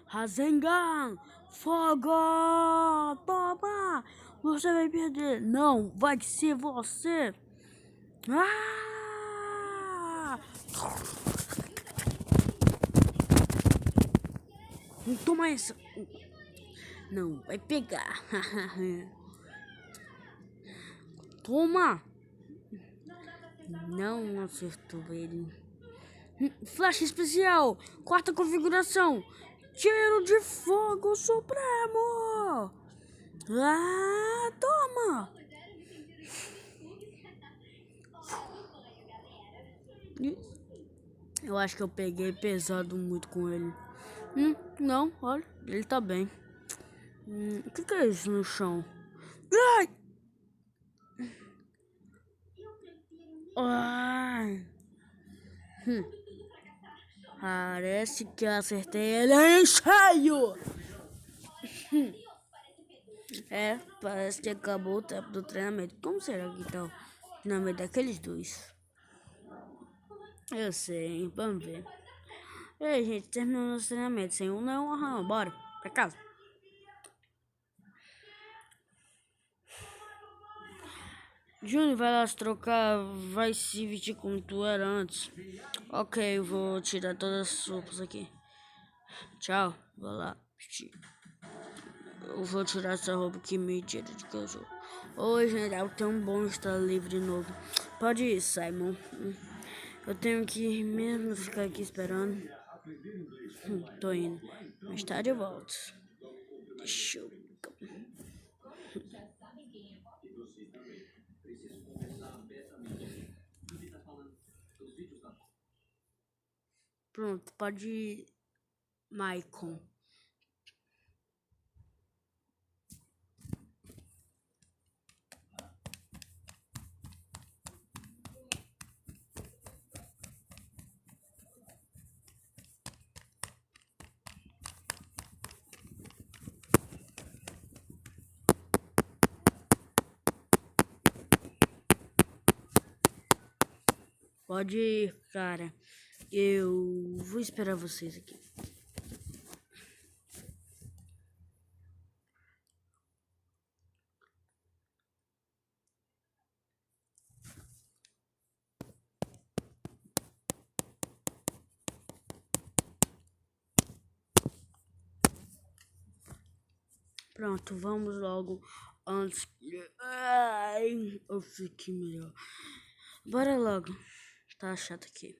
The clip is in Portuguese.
Rasengan! Fogo! Toma! Você vai perder! Não, vai ser você! Ah! Toma essa! Não, vai pegar! Toma! Não acertou ele. Flash especial! Quarta configuração! Tiro de fogo supremo! Ah, toma! Eu acho que eu peguei pesado muito com ele. Não, olha, ele tá bem. O que é isso no chão? Ai! Ai! Parece que eu acertei ele em cheio! Parece que acabou o tempo do treinamento. Como será que tá o treinamento daqueles dois? Eu sei, hein? Vamos ver. Ei, gente, terminou nosso treinamento. Sem um não, aham, bora pra casa. Júnior, vai lá se trocar, vai se vestir como tu era antes. Ok, eu vou tirar todas as roupas aqui. Tchau, vou lá vestir. Eu vou tirar essa roupa que me tira de que eu sou. Oi, gente, é tão bom estar livre de novo. Pode ir, Simon. Eu tenho que mesmo ficar aqui esperando. Tô indo. Mais tarde eu volto. Deixa eu... Pronto, pode ir, Maicon. Pode ir, cara. Eu vou esperar vocês aqui. Pronto, vamos logo antes que... Ai, eu fique melhor. Bora logo. Tá chato aqui.